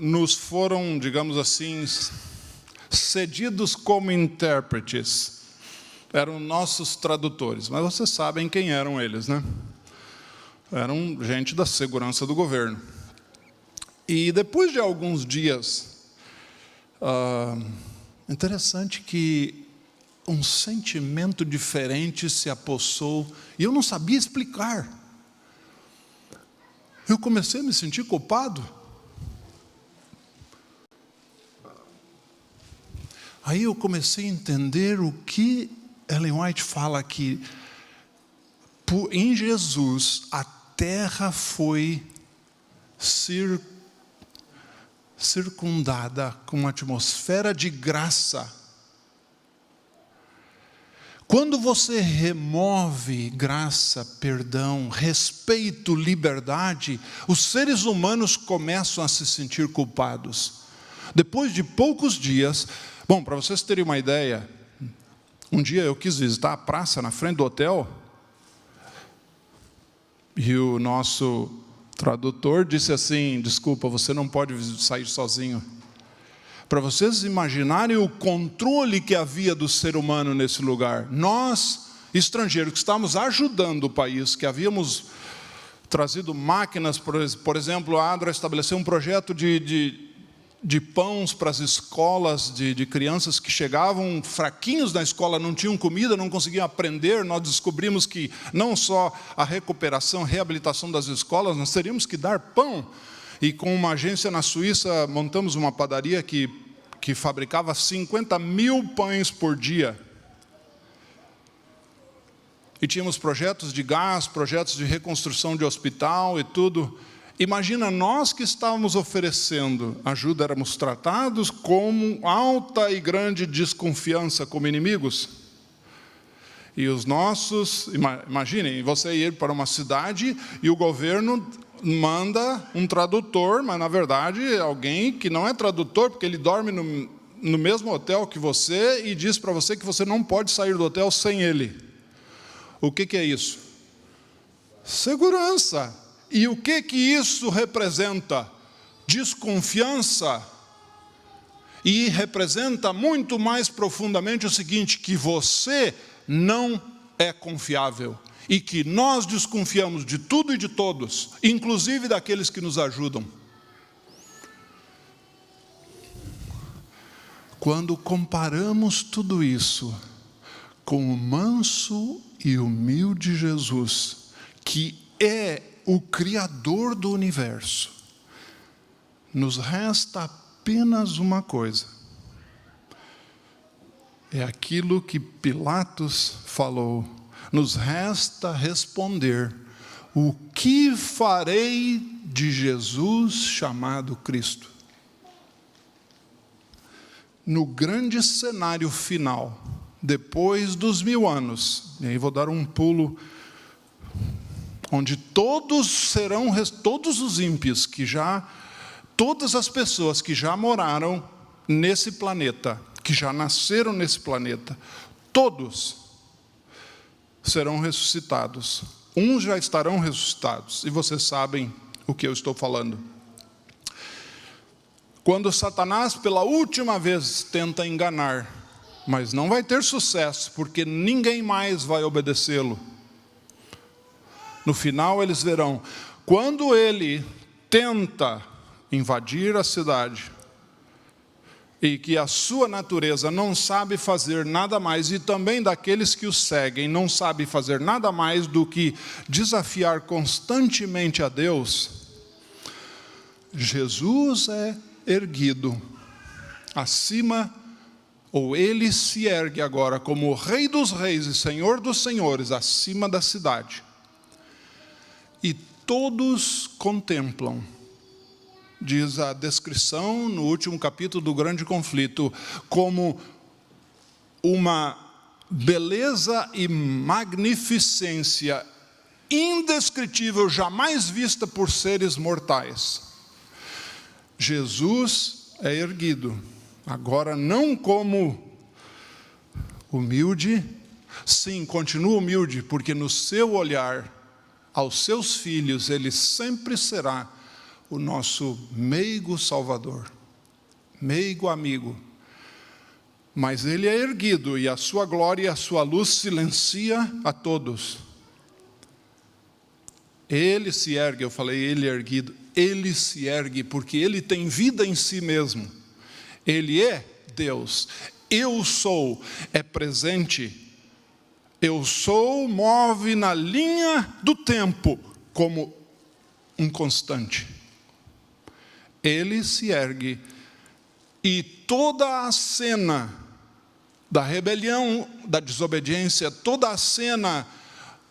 nos foram, digamos assim, cedidos como intérpretes. Eram nossos tradutores, mas vocês sabem quem eram eles, né? Eram gente da segurança do governo. E depois de alguns dias, interessante que um sentimento diferente se apossou, e eu não sabia explicar. Eu comecei a me sentir culpado. Aí eu comecei a entender o que Ellen White fala aqui. Em Jesus, a terra foi circundada com uma atmosfera de graça Quando você remove graça, perdão, respeito, liberdade, os seres humanos começam a se sentir culpados. Depois de poucos dias, bom, para vocês terem uma ideia, um dia eu quis visitar a praça na frente do hotel, e o nosso tradutor disse assim: desculpa, você não pode sair sozinho. Para vocês imaginarem o controle que havia do ser humano nesse lugar. Nós, estrangeiros, que estávamos ajudando o país, que havíamos trazido máquinas, por exemplo, a ADRA estabeleceu um projeto de pães para as escolas de crianças que chegavam fraquinhos na escola, não tinham comida, não conseguiam aprender. Nós descobrimos que não só a recuperação, reabilitação das escolas, nós teríamos que dar pão. E com uma agência na Suíça, montamos uma padaria que fabricava 50 mil pães por dia. E tínhamos projetos de gás, projetos de reconstrução de hospital e tudo. Imagina, nós que estávamos oferecendo ajuda, éramos tratados com alta e grande desconfiança, como inimigos. E os nossos, imaginem, você ir para uma cidade e o governo manda um tradutor, mas na verdade é alguém que não é tradutor, porque ele dorme no mesmo hotel que você e diz para você que você não pode sair do hotel sem ele. O que é isso? Segurança. E o que isso representa? Desconfiança. E representa muito mais profundamente o seguinte, que você não é confiável. E que nós desconfiamos de tudo e de todos, inclusive daqueles que nos ajudam. Quando comparamos tudo isso com o manso e humilde Jesus, que é o Criador do universo, nos resta apenas uma coisa. É aquilo que Pilatos falou. Nos resta responder: o que farei de Jesus chamado Cristo? No grande cenário final, depois dos 1000 anos, e aí vou dar um pulo, onde todos os ímpios todas as pessoas que já moraram nesse planeta, que já nasceram nesse planeta, todos serão ressuscitados. Uns já estarão ressuscitados, e vocês sabem o que eu estou falando. Quando Satanás pela última vez tenta enganar, mas não vai ter sucesso, porque ninguém mais vai obedecê-lo. No final eles verão, quando ele tenta invadir a cidade, e que a sua natureza não sabe fazer nada mais, e também daqueles que o seguem, não sabe fazer nada mais do que desafiar constantemente a Deus, Jesus é erguido acima, ou ele se ergue agora como o Rei dos Reis e Senhor dos Senhores, acima da cidade. E todos contemplam, diz a descrição no último capítulo do grande conflito, como uma beleza e magnificência indescritível, jamais vista por seres mortais. Jesus é erguido, agora não como humilde, sim, continua humilde, porque no seu olhar aos seus filhos, ele sempre será o nosso meigo salvador, meigo amigo. Mas ele é erguido, e a sua glória e a sua luz silencia a todos. Ele se ergue, eu falei ele é erguido, ele se ergue porque ele tem vida em si mesmo. Ele é Deus. Eu sou, é presente. Eu sou, move na linha do tempo como um constante. Ele se ergue, e toda a cena da rebelião, da desobediência, toda a cena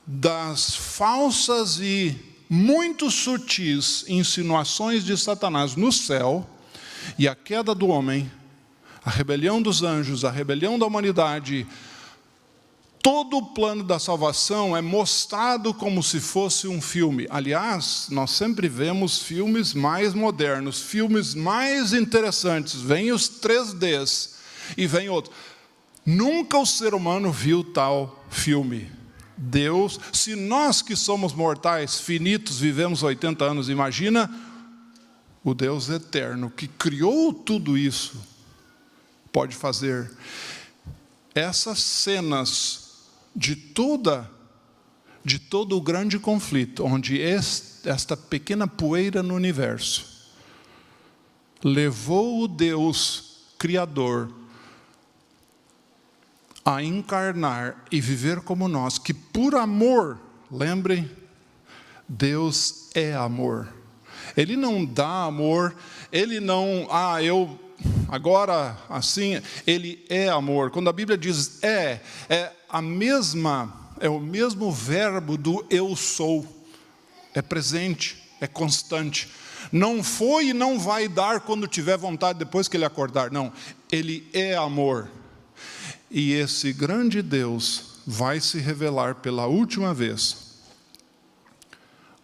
das falsas e muito sutis insinuações de Satanás no céu, e a queda do homem, a rebelião dos anjos, a rebelião da humanidade, Todo o plano da salvação é mostrado como se fosse um filme. Aliás, nós sempre vemos filmes mais modernos, filmes mais interessantes. Vem os 3Ds e vem outros. Nunca o ser humano viu tal filme. Deus, se nós que somos mortais, finitos, vivemos 80 anos, imagina o Deus eterno que criou tudo isso, pode fazer essas cenas de todo o grande conflito, onde esta pequena poeira no universo levou o Deus Criador a encarnar e viver como nós, que por amor, lembrem, Deus é amor. Ele não dá amor, Ele não, agora assim, Ele é amor. Quando a Bíblia diz é o mesmo verbo do eu sou, é presente, é constante. Não foi e não vai dar quando tiver vontade depois que Ele acordar, não, Ele é amor. E esse grande Deus vai se revelar pela última vez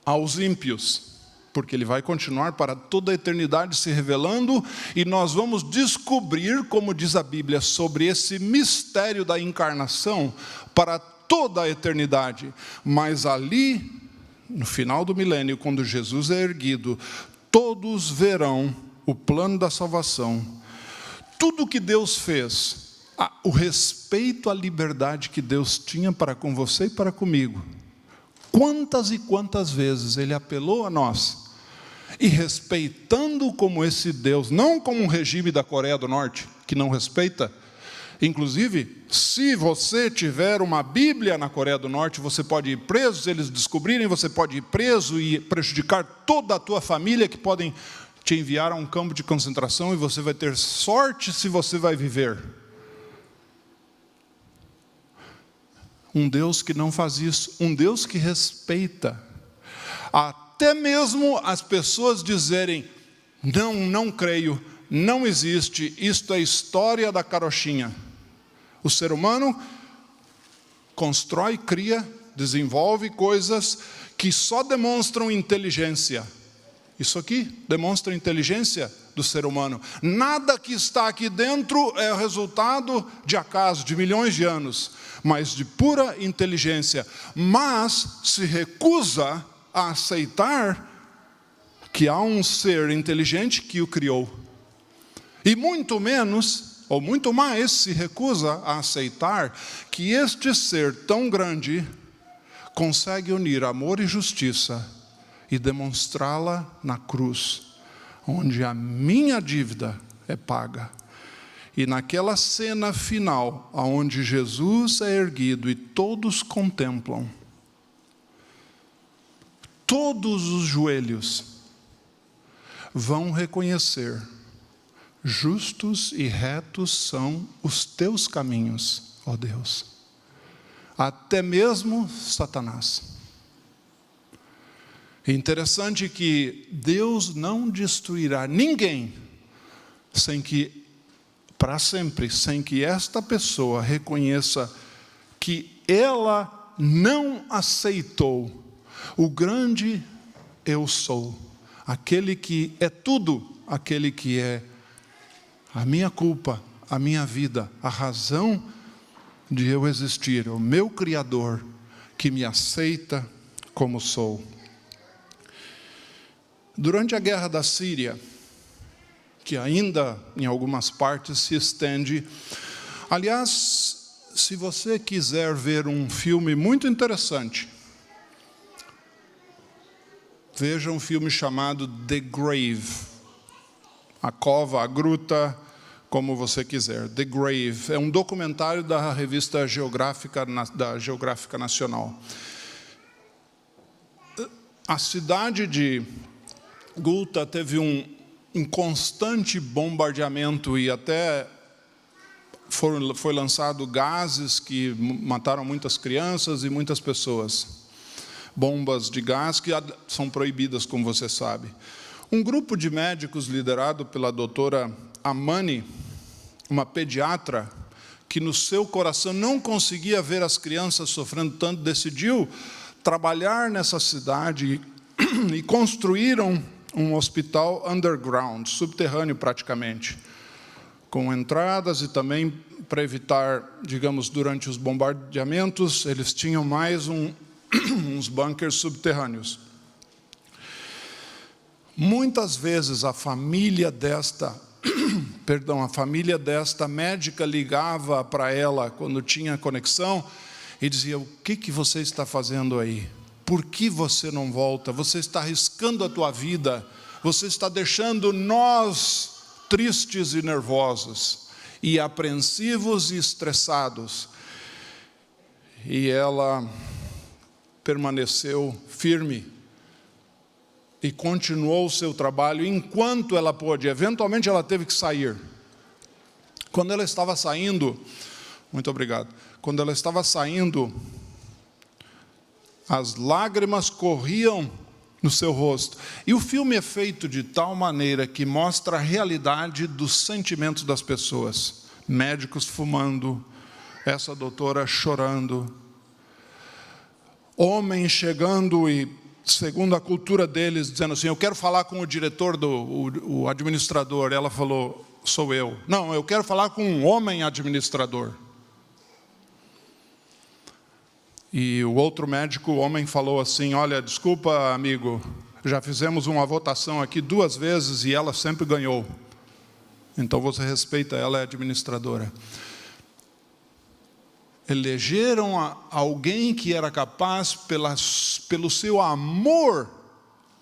aos ímpios, porque Ele vai continuar para toda a eternidade se revelando, e nós vamos descobrir, como diz a Bíblia, sobre esse mistério da encarnação para toda a eternidade. Mas ali, no final do milênio, quando Jesus é erguido, todos verão o plano da salvação, tudo que Deus fez, o respeito à liberdade que Deus tinha para com você e para comigo. Quantas e quantas vezes Ele apelou a nós, e respeitando como esse Deus, não como um regime da Coreia do Norte, que não respeita. Inclusive, se você tiver uma Bíblia na Coreia do Norte, você pode ir preso, se eles descobrirem, você pode ir preso e prejudicar toda a tua família, que podem te enviar a um campo de concentração, e você vai ter sorte se você vai viver. Um Deus que não faz isso, um Deus que respeita. Até mesmo as pessoas dizerem, não creio, não existe, isto é história da carochinha. O ser humano constrói, cria, desenvolve coisas que só demonstram inteligência. Isso aqui demonstra a inteligência do ser humano. Nada que está aqui dentro é o resultado de acaso, de milhões de anos, mas de pura inteligência. Mas se recusa a aceitar que há um ser inteligente que o criou. E muito menos, ou muito mais, se recusa a aceitar que este ser tão grande consegue unir amor e justiça e demonstrá-la na cruz, onde a minha dívida é paga. E naquela cena final, onde Jesus é erguido e todos contemplam, todos os joelhos vão reconhecer: justos e retos são os teus caminhos, ó Deus. Até mesmo Satanás. É interessante que Deus não destruirá ninguém para sempre, sem que esta pessoa reconheça que ela não aceitou o grande eu sou, aquele que é tudo, aquele que é a minha culpa, a minha vida, a razão de eu existir, o meu Criador que me aceita como sou. Durante a guerra da Síria, que ainda em algumas partes se estende, aliás, se você quiser ver um filme muito interessante, veja um filme chamado The Grave, a cova, a gruta, como você quiser. The Grave é um documentário da revista Geográfica, da Geográfica Nacional. A cidade de Gulta teve um constante bombardeamento, e até foi lançado gases que mataram muitas crianças e muitas pessoas. Bombas de gás que são proibidas, como você sabe. Um grupo de médicos liderado pela doutora Amani, uma pediatra que no seu coração não conseguia ver as crianças sofrendo tanto, decidiu trabalhar nessa cidade e construíram um hospital underground, subterrâneo praticamente, com entradas e também para evitar, digamos, durante os bombardeamentos, eles tinham mais uns bunkers subterrâneos. Muitas vezes a família desta médica ligava para ela quando tinha conexão e dizia: o que você está fazendo aí? Por que você não volta? Você está arriscando a tua vida, você está deixando nós tristes e nervosos, e apreensivos e estressados. E ela permaneceu firme e continuou o seu trabalho enquanto ela pôde. Eventualmente ela teve que sair. Quando ela estava saindo, muito obrigado, quando ela estava saindo, as lágrimas corriam no seu rosto. E o filme é feito de tal maneira que mostra a realidade dos sentimentos das pessoas. Médicos fumando, essa doutora chorando, homens chegando e, segundo a cultura deles, dizendo assim: eu quero falar com o diretor, o administrador. Ela falou: sou eu. Não, eu quero falar com um homem administrador. E o outro médico, o homem, falou assim: olha, desculpa, amigo, já fizemos uma votação aqui 2 vezes e ela sempre ganhou. Então você respeita, ela é administradora. Elegeram alguém que era capaz, pelo seu amor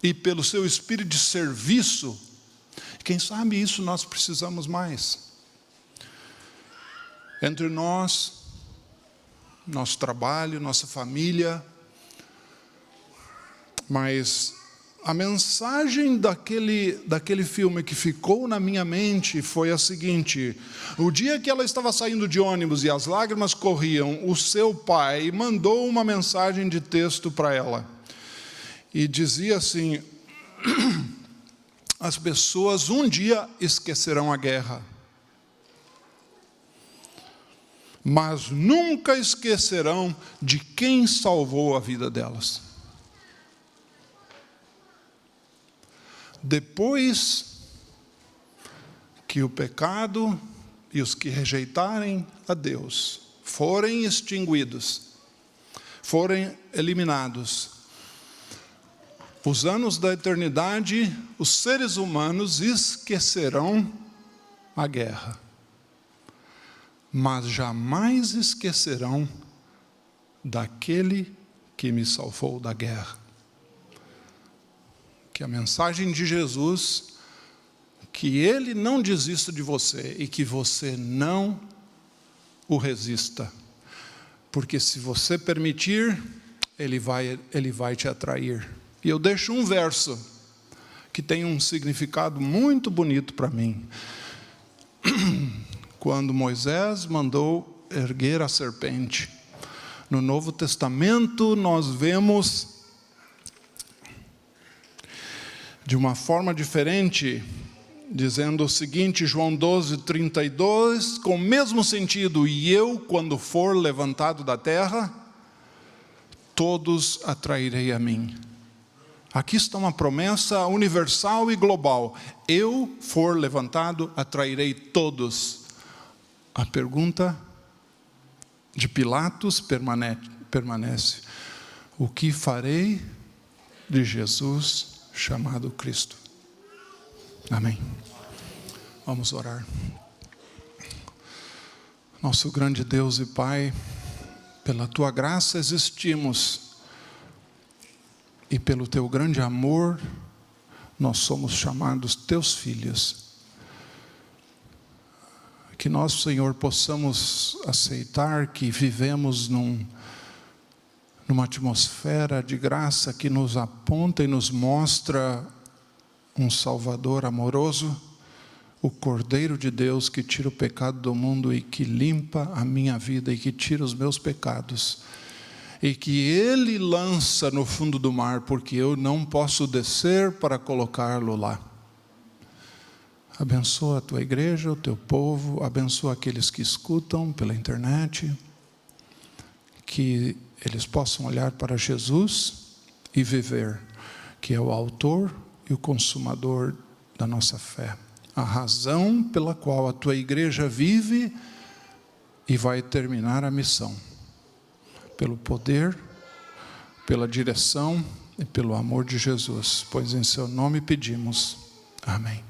e pelo seu espírito de serviço. Quem sabe isso nós precisamos mais. Entre nós, nosso trabalho, nossa família. Mas a mensagem daquele filme que ficou na minha mente foi a seguinte: o dia que ela estava saindo de ônibus e as lágrimas corriam, o seu pai mandou uma mensagem de texto para ela. E dizia assim: as pessoas um dia esquecerão a guerra, mas nunca esquecerão de quem salvou a vida delas. Depois que o pecado e os que rejeitarem a Deus forem extinguidos, forem eliminados, os anos da eternidade, os seres humanos esquecerão a guerra, mas jamais esquecerão daquele que me salvou da guerra. Que a mensagem de Jesus, que Ele não desista de você e que você não o resista, porque se você permitir, Ele vai te atrair. E eu deixo um verso que tem um significado muito bonito para mim. Quando Moisés mandou erguer a serpente, no Novo Testamento nós vemos de uma forma diferente, dizendo o seguinte, João 12:32, com o mesmo sentido: e eu, quando for levantado da terra, todos atrairei a mim. Aqui está uma promessa universal e global: eu for levantado, atrairei todos. A pergunta de Pilatos permanece: o que farei de Jesus chamado Cristo? Amém. Vamos orar. Nosso grande Deus e Pai, pela Tua graça existimos, e pelo Teu grande amor, nós somos chamados Teus filhos. Que nós, Senhor, possamos aceitar que vivemos numa atmosfera de graça que nos aponta e nos mostra um Salvador amoroso, o Cordeiro de Deus que tira o pecado do mundo e que limpa a minha vida e que tira os meus pecados, e que Ele lança no fundo do mar, porque eu não posso descer para colocá-lo lá. Abençoa a tua igreja, o teu povo, abençoa aqueles que escutam pela internet, que eles possam olhar para Jesus e viver, que é o autor e o consumador da nossa fé. A razão pela qual a tua igreja vive e vai terminar a missão. Pelo poder, pela direção e pelo amor de Jesus. Pois em seu nome pedimos. Amém.